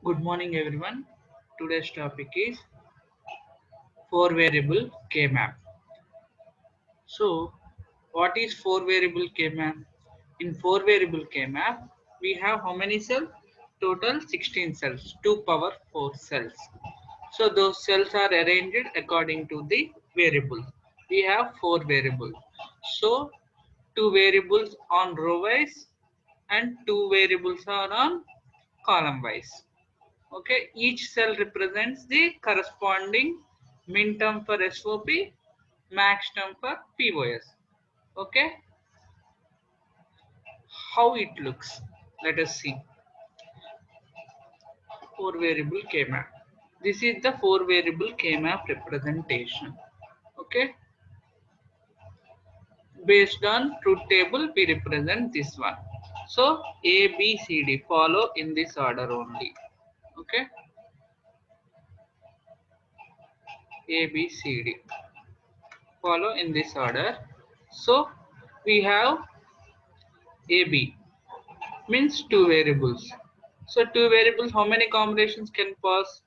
Good morning, everyone. Today's topic is four variable K map. So, what is four variable K map? In four variable K map, we have how many cells? Total 16 cells, 2 power 4 cells. So, those cells are arranged according to the variable. We have four variables. So, two variables on row wise and two variables are on column wise. Okay, each cell represents the corresponding min term for SOP, max term for POS. Okay, how it looks? Let us see. Four variable K map. This is the four variable K map representation. Okay, based on truth table, we represent this one. So A, B, C, D follow in this order only. Okay, A, B, C, D follow in this order. So we have AB means two variables. So two variables, how many combinations can pass?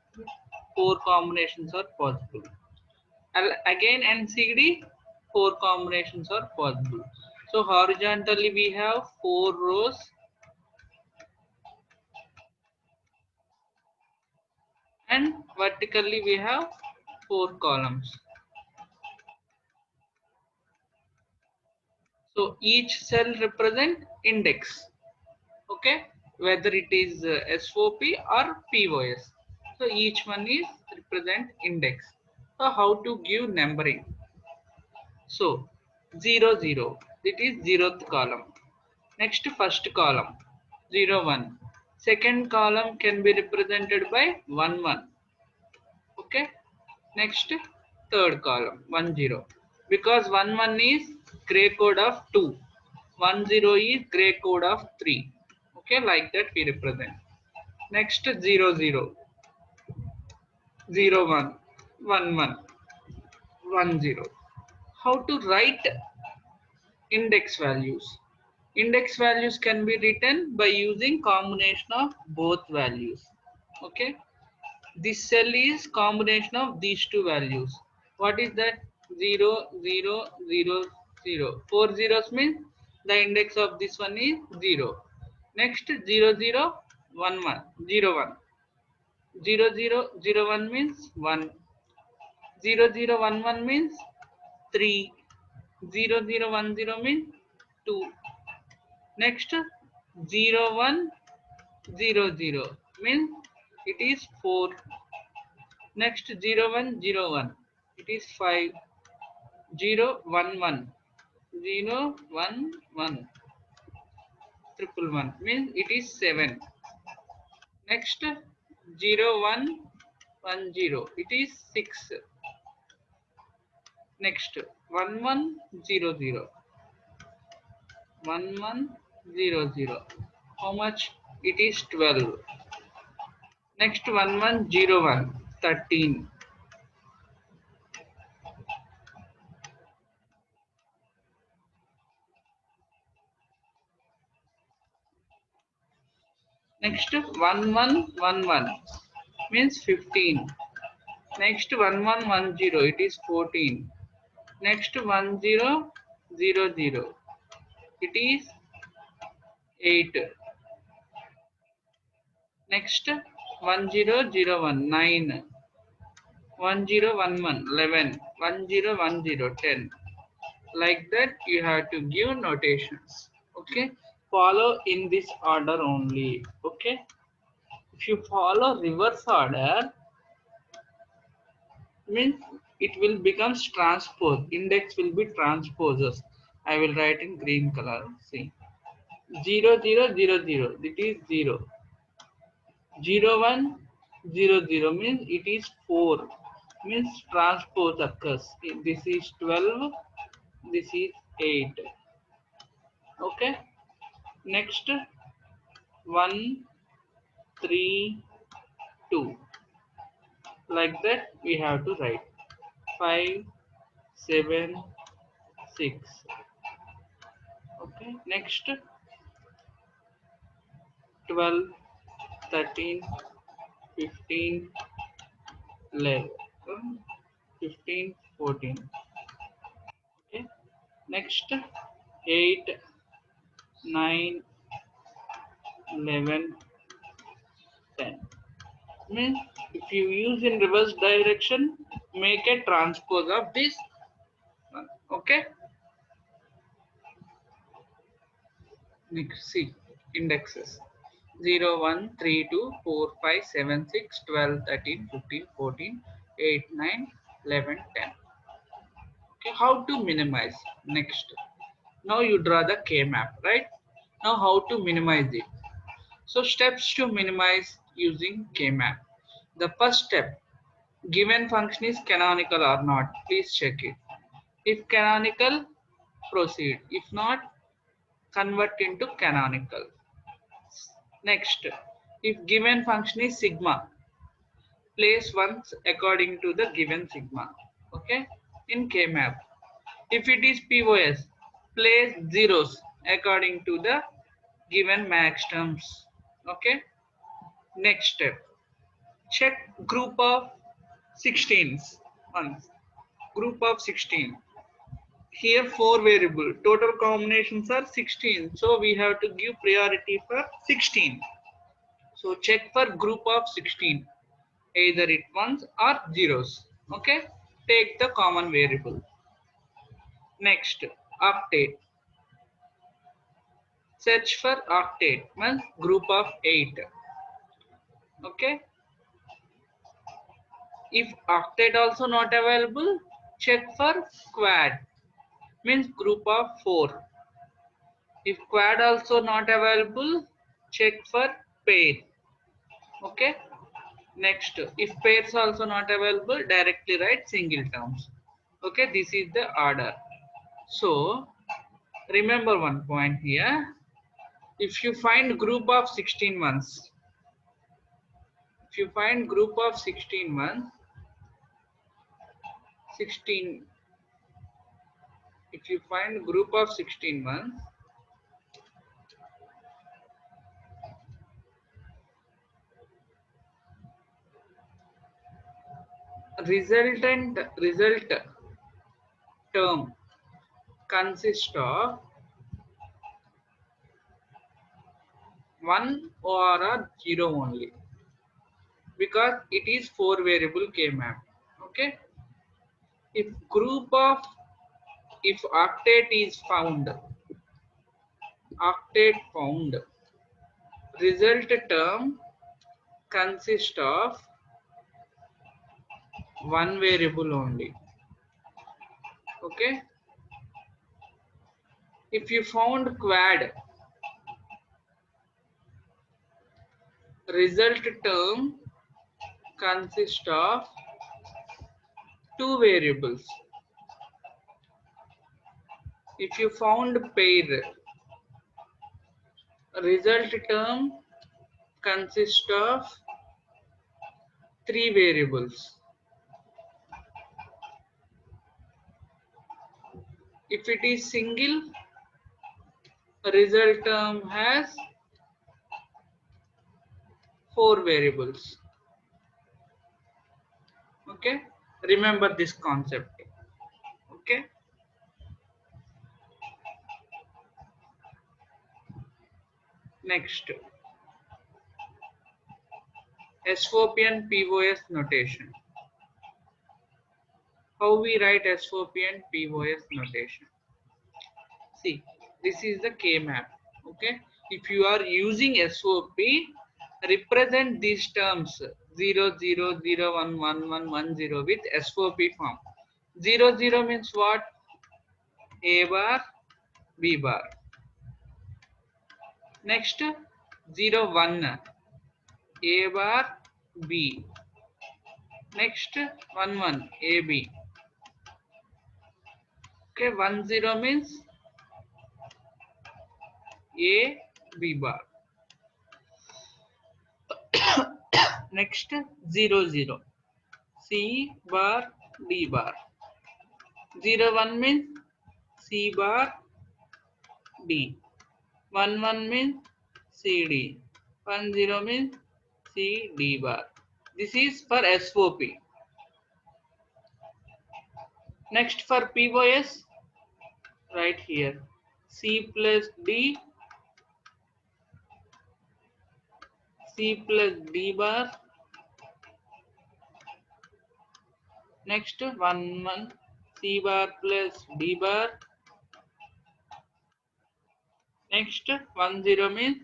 Four combinations are possible. Again NCD, four combinations are possible. So horizontally we have four rows and vertically we have four columns. So each cell represent index. Okay, whether it is SOP or POS. So each one is represent index. So how to give numbering? So 0 0, it is zeroth column. Next first column 0 1. Second column can be represented by 1 1. Okay. Next third column 1 0. Because 1 1 is gray code of 2. 1 0 is gray code of 3. Okay, like that we represent. Next 0 0. 0 1. 1 1. 1 0. How to write index values? Index values can be written by using combination of both values. Okay, this cell is combination of these two values. What is that? 0 0 0 0. Four zeros means the index of this one is 0. Next 0 0 1 1 0 1. 0 0 0 1 means 1. 0 0 1 1 means 3. 0 0 1 0 means 2. Next 0 1 0 0 means it is 4. Next 0 1 0 1, it is 5. 0 1 1 0 1 1 triple 1 means it is 7. Next 0 1 1 0, it is 6. Next 1 1 0 0 1 1 0 0, how much? It is 12. Next 1 1 0 1, 13. Next 1 1 1 1 means 15. Next 1 1 1 0, it is 14. Next 1 0 0 0, it is 8. Next 1 0 0 1, 9. 1 0 1 1, 11. 1 0 1 0, 10. Like that you have to give notations. Okay, follow in this order only. Okay, if you follow reverse order means it will becomes transpose. Index will be transposes. I will write in green color. See, 0 0 0 0, it is 0. 0 1 0 0 means it is 4, means transpose occurs. This is 12, this is 8. Okay, next 1 3 2, like that we have to write 5 7 6. Okay, next 12 13 15, 11, 15, 14. Okay. Next, 8, 9, 11, 10. Means if you use in reverse direction, make a transpose of this one. Okay. Next, see indexes 0, 1, 3, 2, 4, 5, 7, 6, 12, 13, 15, 14, 8, 9, 11, 10. Okay, how to minimize? Next, now you draw the K map, right? Now how to minimize it? So steps to minimize using K map. The first step, given function is canonical or not, please check it. If canonical, proceed. If not, convert into canonical. Next, if given function is sigma, place ones according to the given sigma. Okay, in K map. If it is POS, place zeros according to the given max terms. Okay. Next step, check group of 16s. Once group of 16. Here 4 variable. Total combinations are 16. So we have to give priority for 16. So check for group of 16. Either it ones or zeros. Okay. Take the common variable. Next, octet. Search for octet means group of 8. Okay. If octet also not available, check for quad means group of 4. If quad also not available, check for pair. Okay. Next, if pairs also not available, directly write single terms. Okay, this is the order. So remember one point here. If you find group of 16 ones, if you find group of 16 ones, 16, if you find group of 16 ones, result term consists of 1 or a 0 only, because it is 4 variable K map. Okay. If group of, if octet is found, octet found, result term consists of 1 variable only. Okay. If you found quad, result term consists of 2 variables. If you found pair, result term consists of 3 variables. If it is single, result term has 4 variables. Okay, remember this concept. Okay. Next, SOP and POS notation. How we write SOP and POS notation? See, this is the K map. Okay, if you are using SOP, represent these terms 0, 0, 0, 1, 1, 1, 1, 0 with SOP form. 0, 0 means what? A bar, B bar. Next, 0, 1, A bar, B. Next, 1, 1, AB. Okay, 1, 0 means A, B bar. Next, 0, 0, C bar, D bar. 0, 1 means C bar, D. 1, 1 means CD. 1, 0 means C, D bar. This is for SOP. Next for POS, right here, C plus D, C plus D bar. Next 1 C bar plus D bar. Next 10 means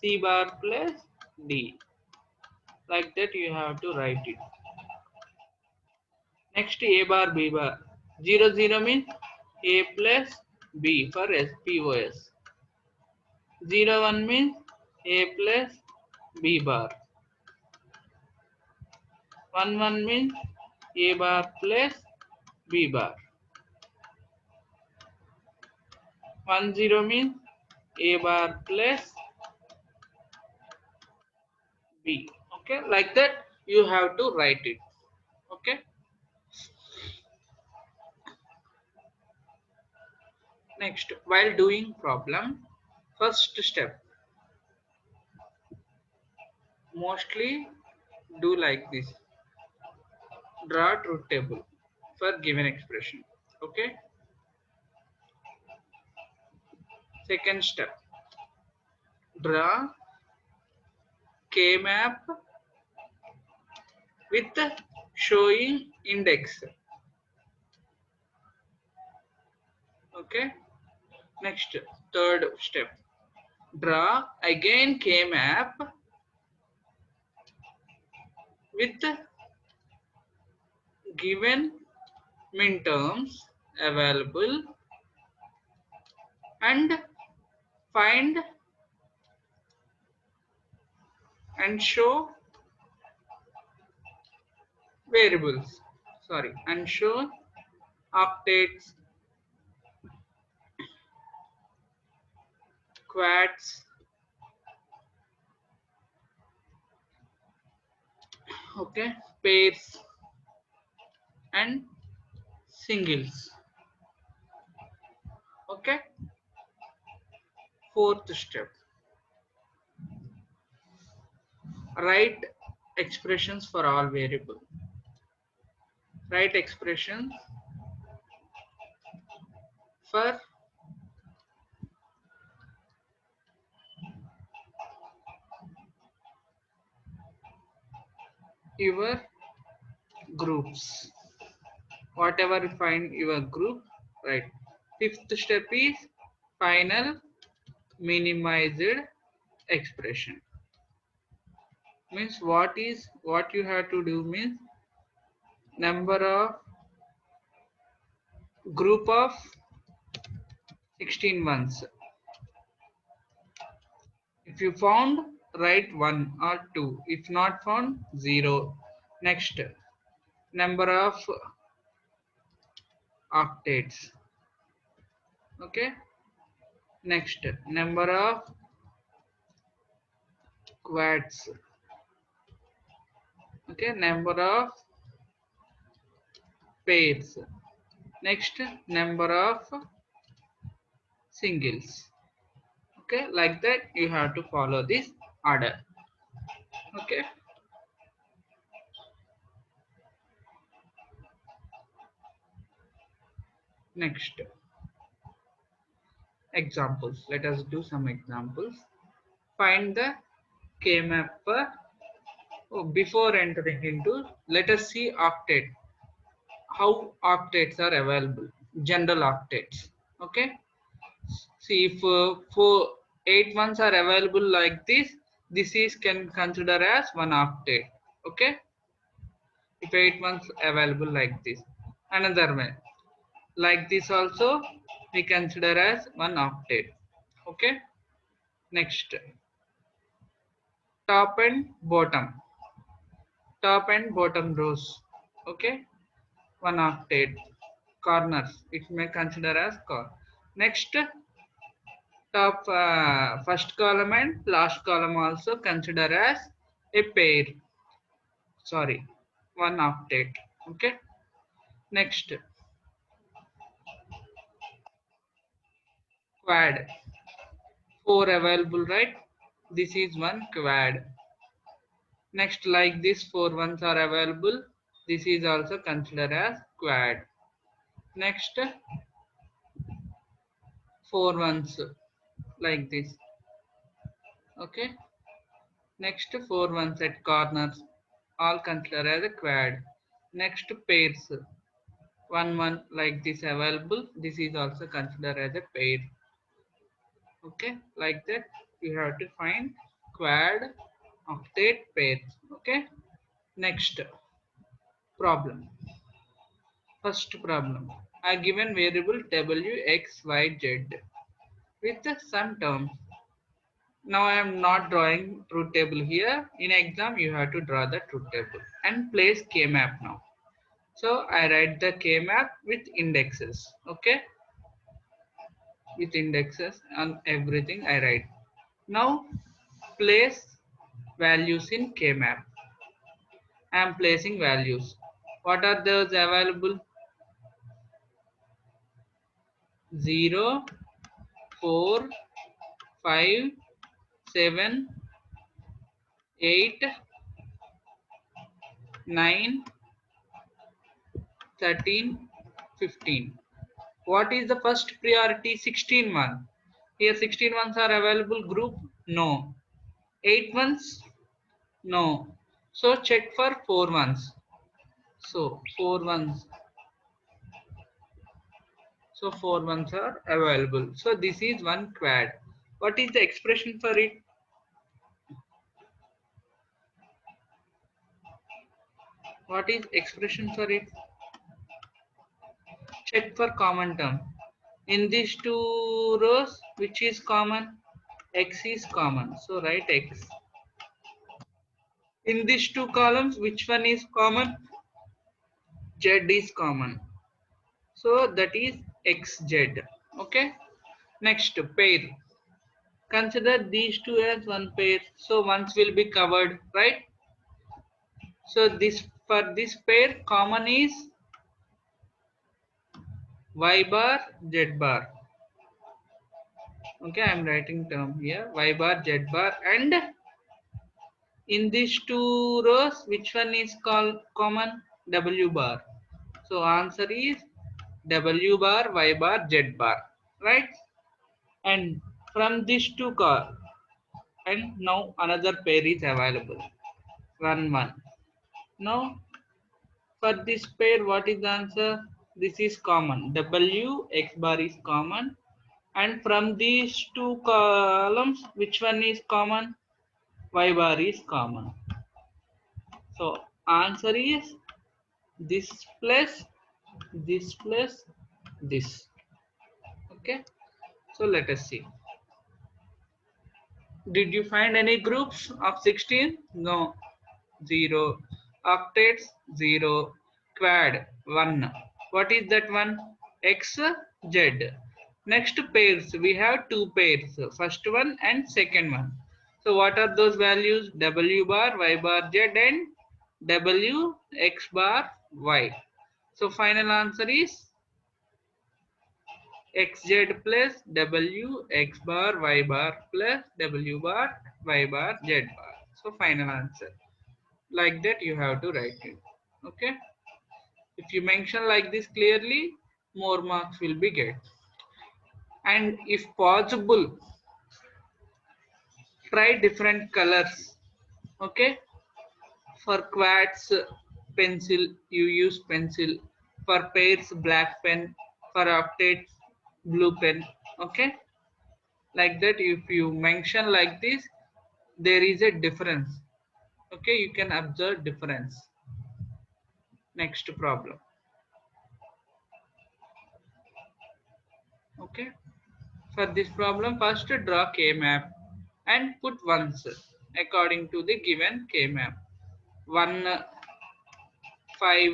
C bar plus D. Like that you have to write it. Next A bar B bar. 00 means A plus B for POS. 01 means A plus B bar. 11 means A bar plus B bar. 10 means A bar plus B. Okay, like that you have to write it. Okay. Next, while doing problem, first step, mostly do like this. Draw truth table for given expression. Okay. Second step, draw K-map with showing index. Okay. Next, third step, draw again K-map with given min terms available and find and show variables. Sorry, and show octates, quads, okay, pairs and singles. Okay. Fourth step, write expressions for all variable. Write expressions for your groups. Whatever you find your group, right. Fifth step is final minimized expression. Means what you have to do means number of group of 16 ones. If you found, write 1 or 2. If not found, 0. Next, number of octates. Okay. Next, number of quads. Okay. Number of pairs. Next, number of singles. Okay. Like that, you have to follow this order. Okay. Next, examples. Let us do some examples. Find the K-map. Before entering into, let us see octet. How octates are available. General octates. Okay. See if 8 ones are available like this, this is can consider as one octet. Okay. If 8 ones available like this, another way like this also we consider as one octet. Okay. Next, top and bottom rows. Okay. One octet. Corners it may consider as corner. Next, top first column and last column also consider as a pair. Sorry, one octet. Okay. Next, quad. 4 available, right? This is one quad. Next, like this, 4 ones are available. This is also considered as quad. Next, 4 ones like this. Okay. Next, 4 ones at corners, all considered as a quad. Next, pairs, 1 1 like this available. This is also considered as a pair. Okay, like that you have to find quad, octet, pairs. Okay. Next problem. First problem. A given variable w, x, y, z with some terms. Now I am not drawing truth table here. In exam you have to draw the truth table and place K-map now. So I write the K-map with indexes. Okay. With indexes and everything I write. Now place values in K-map. I am placing values. What are those available? 0, 4, 5, 7, 8, 9, 13, 15. What is the first priority? 16 one. Here 16 ones are available group? No. 8 ones? No. So check for 4 ones. So 4 ones. So 4 ones are available. So this is one quad. What is the expression for it? What is expression for it? Check for common term. In these two rows, which is common? X is common. So write X. In these two columns, which one is common? Z is common. So that is XZ. Okay. Next, pair. Consider these two as one pair. So ones will be covered, right? So this for this pair, common is Y bar, Z bar. Okay, I am writing term here. Y bar, Z bar, and in these two rows, which one is called common? W bar. So answer is W bar, Y bar, Z bar, right? And from these two and now another pair is available. 1 1. Now for this pair, what is the answer? This is common. W x bar is common. And from these two columns, which one is common? Y bar is common. So answer is this plus this plus this. Okay. So let us see. Did you find any groups of 16? No. 0. Octets? 0. Quad? 1. What is that one? X, Z. Next pairs. We have two pairs. First one and second one. So what are those values? W bar, Y bar, Z and W, X bar, Y. So final answer is XZ plus W X bar Y bar plus W bar Y bar Z bar. So final answer. Like that you have to write it. Okay. If you mention like this clearly, more marks will be get. And if possible, try different colors. Okay. For quads, pencil, you use pencil. For pairs, black pen. For octets, blue pen. Okay. Like that, if you mention like this, there is a difference. Okay, you can observe difference. Next problem. Okay, for this problem, first draw K map and put ones according to the given K map. 1 5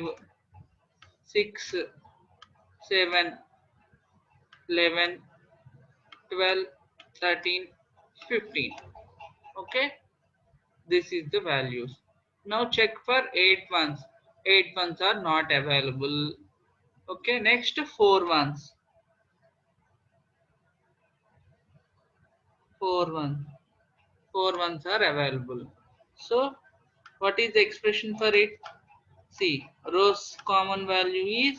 6 7 11 12 13 15. Okay, this is the values. Now check for 8 ones. 8 ones are not available. Okay, next 4 ones. 4 ones. 4 ones are available. So What is the expression for it? See, row's common value is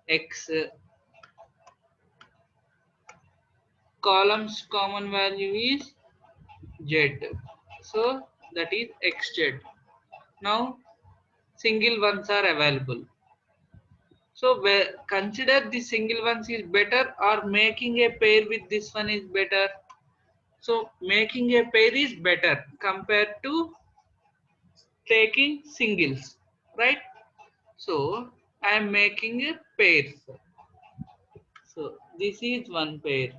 x, column's common value is z. So that is xz. Now single ones are available. So consider the single ones is better or making a pair with this one is better. So making a pair is better compared to taking singles, right? So I am making a pairs. So this is one pair.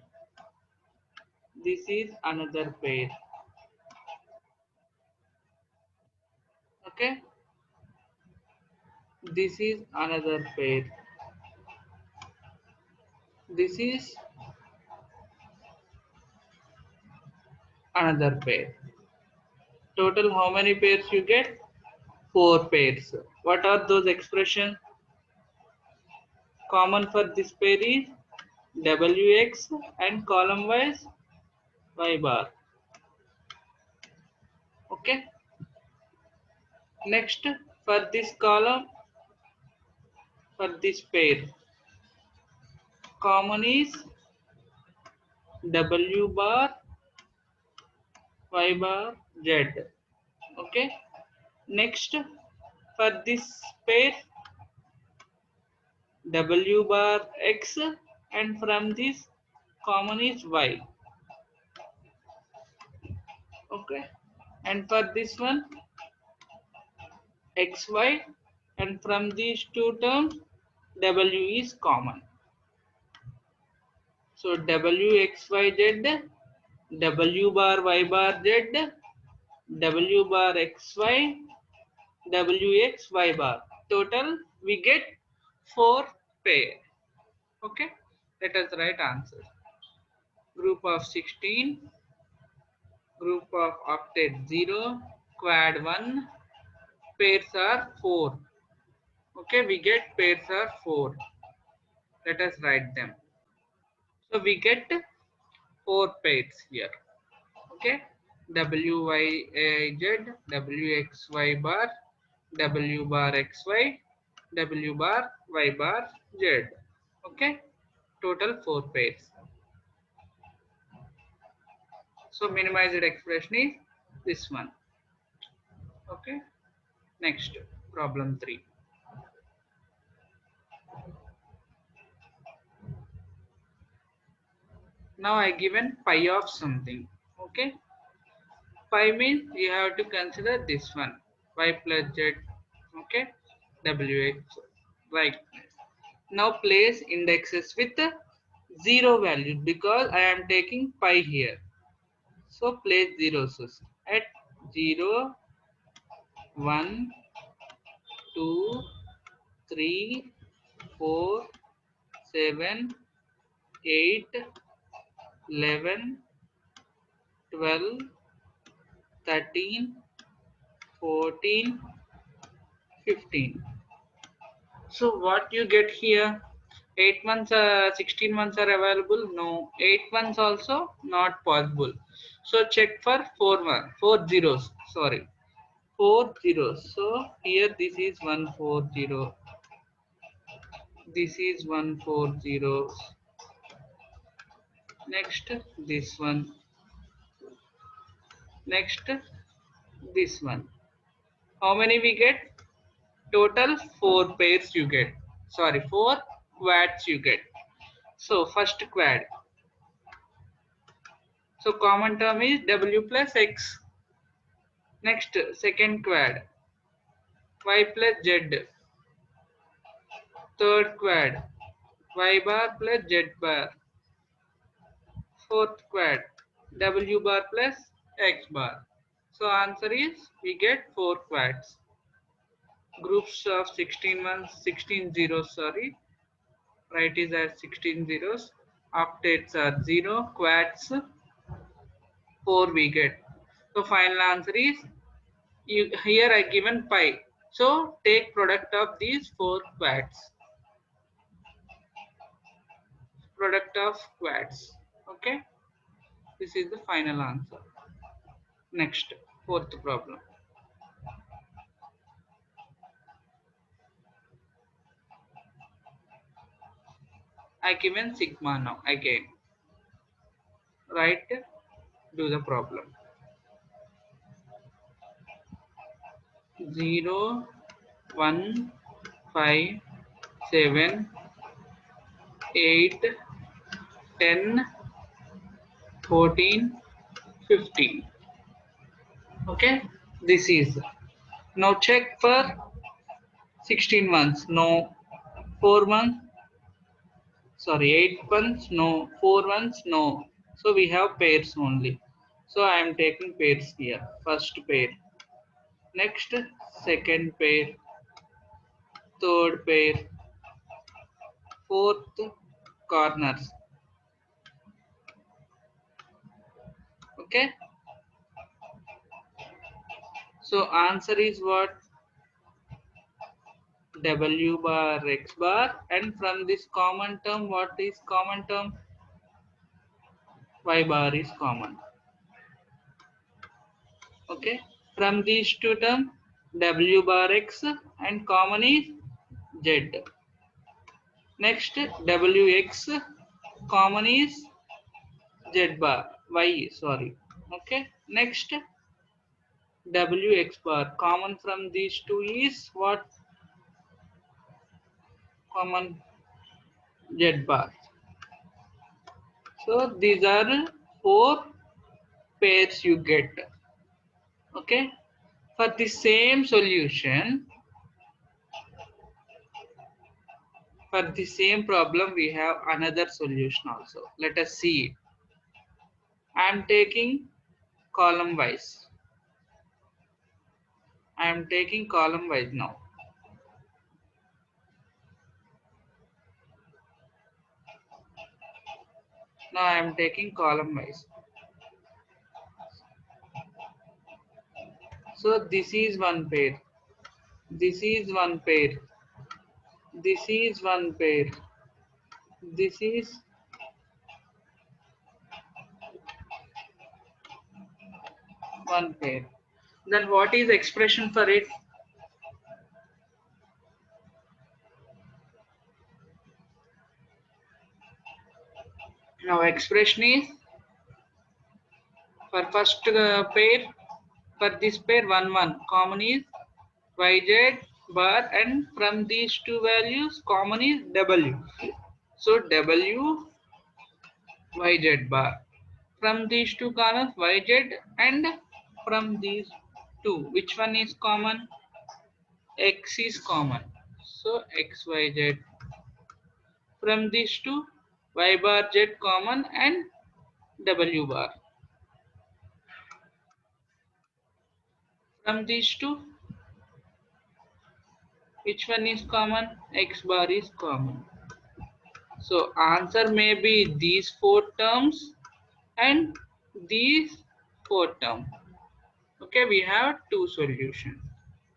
This is another pair. Okay. This is another pair. This is another pair. Total how many pairs you get? 4 pairs. What are those expressions? Common for this pair is wx and column wise y bar. Okay. Next, for this column, for this pair, common is w bar y bar z. Okay. Next, for this pair, w bar x, and from this common is y. Okay. And for this one, xy, and from these two terms w is common. So wxyz, w bar y bar z, w bar xy, wx y bar. Total we get 4 pair. Okay, let us write answer. Group of 16, group of octet 0, quad 1, pairs are 4. Okay, we get pairs are 4. Let us write them. So we get 4 pairs here. Okay, wyz, wxy bar, w bar xy, w bar y bar z. Okay, total 4 pairs. So minimized expression is this one. Okay, next problem 3. Now I given pi of something. Okay, pi means you have to consider this one, y plus z. Okay, wx, like now place indexes with 0 value because I am taking pi here. So place zeros at 0, 1, 2, 3, 4, 7, 8, 11, 12, 13, 14, 15. So what you get here? 8 months, 16 months are available? No. 8 months also not possible. So check for 4 zeros. Sorry, 4 zeros. So here this is 140. This is 140. Next this one. Next this one. How many we get? Total 4 pairs you get. Sorry, 4 quads you get. So first quad. So common term is w plus x. Next second quad, y plus z. Third quad, y bar plus z bar. Fourth quad, w bar plus x bar. So answer is we get 4 quads. Groups of 16 months, 16 zeros, sorry. Right is as 16 zeros. Octets are 0, quads 4 we get. So final answer is here I given pi. So take product of these 4 quads. Product of quads. Okay, this is the final answer. Next, fourth problem. I given sigma now again. Right? Do the problem. 0, 1, 5, 7, 8, 10, 14, 15. Okay, this is. Now check for 16 months. No. 4 months. Sorry, 8 months. No. 4 months. No. So we have pairs only. So I am taking pairs here. First pair. Next, second pair. Third pair. Fourth corners. Okay. So answer is what? W bar x bar, and from this common term, what is common term? Y bar is common. Okay, from these two terms, W bar x and common is Z. Next, Wx common is Z bar, Y, sorry. Okay, next, Wx bar common from these two is what? Common Z bar. So these are 4 pairs you get. Okay, for the same solution, for the same problem, we have another solution also. Let us see it. I am taking column wise. I am taking column wise now. Now I am taking column wise. So this is one pair. This is one pair. This is one pair. This is one pair. Then what is expression for it? Now expression is for first pair, for this pair 1 1 common is yz bar, and from these two values common is w. So w yz bar. From these two columns yz, and from these two which one is common? X is common. So xyz. From these two y bar z common and w bar. From these two which one is common? X bar is common. So answer may be these 4 terms and these 4 terms. Okay, we have 2 solutions.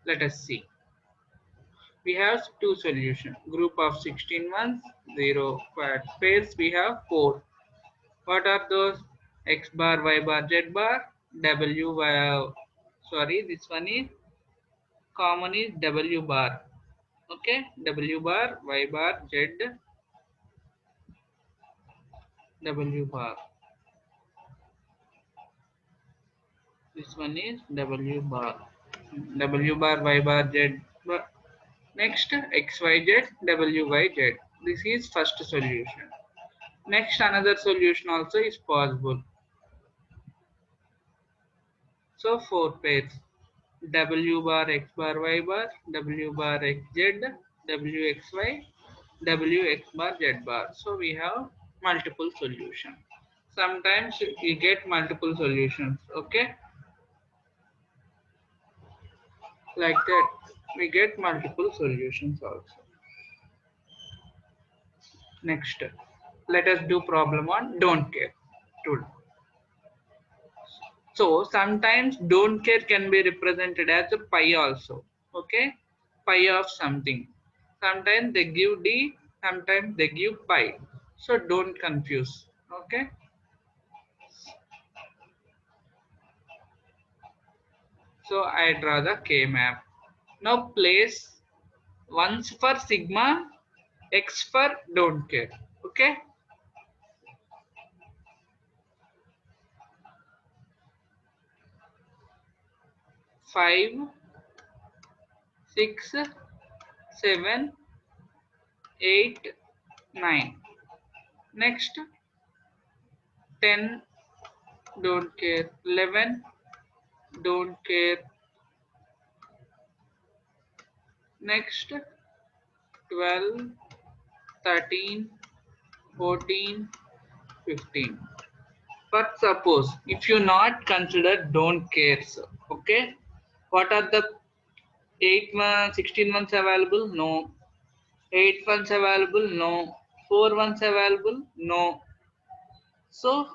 Let us see. We have 2 solutions. Group of 16 ones, 0 pairs. We have 4. What are those? X bar, Y bar, Z bar, W. Sorry, this one is common is W bar. Okay, W bar, Y bar, Z, W bar. This one is W bar. W bar, Y bar, Z bar. Next, X, Y, Z, W, Y, Z. This is first solution. Next, another solution also is possible. So, 4 pairs. W bar, X bar, Y bar, W bar, X, Z, W, X, Y, W, X bar, Z bar. So, we have multiple solutions. Sometimes we get multiple solutions. Okay. Like that, we get multiple solutions also. Next, let us do problem on don't care tool. So sometimes don't care can be represented as a pi also. Okay, pi of something. Sometimes they give d, sometimes they give pi. So don't confuse. Okay. So I draw the K map. Now place 1 for sigma, X for don't care. Okay. Five, 6, 7, 8, 9. Next, 10, don't care. 11, don't care. Next, 12, 13, 14, 15. But suppose if you not consider don't cares, okay? What are the 8 months, 16 months available? No. 8 months available? No. 4 months available? No. So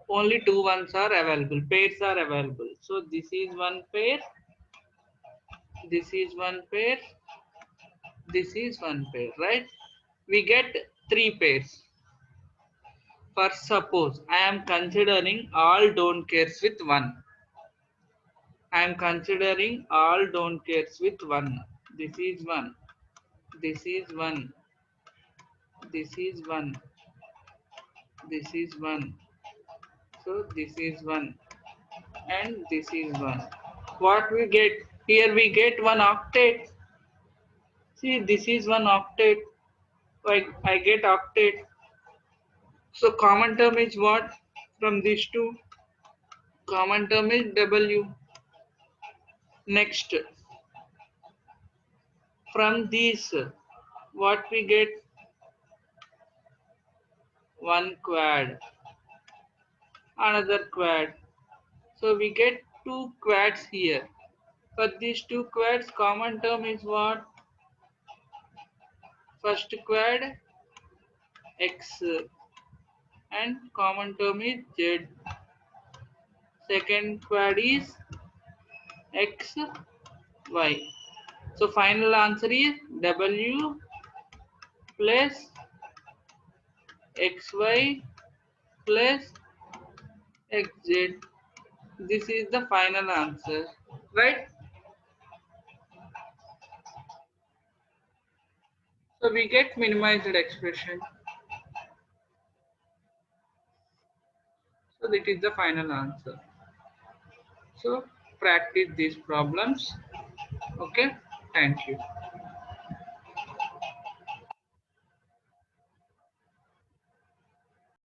only 2 ones are available. Pairs are available. So this is one pair. This is one pair. This is one pair, right? We get 3 pairs. For suppose I am considering all don't cares with 1. I am considering all don't cares with 1. This is 1. This is 1. This is 1. This is 1. So this is 1. And this is 1. What we get? Here we get one octet. See, this is one octet. I get octet. So common term is what? From these two, common term is W. Next, from these, what we get? One quad, another quad. So we get two quads here. For these two quads, common term is what? First quad X and common term is Z. Second quad is X, Y. So final answer is W plus XY plus XZ. This is the final answer, right? So we get minimized expression. So that is the final answer. So practice these problems. Okay. Thank you.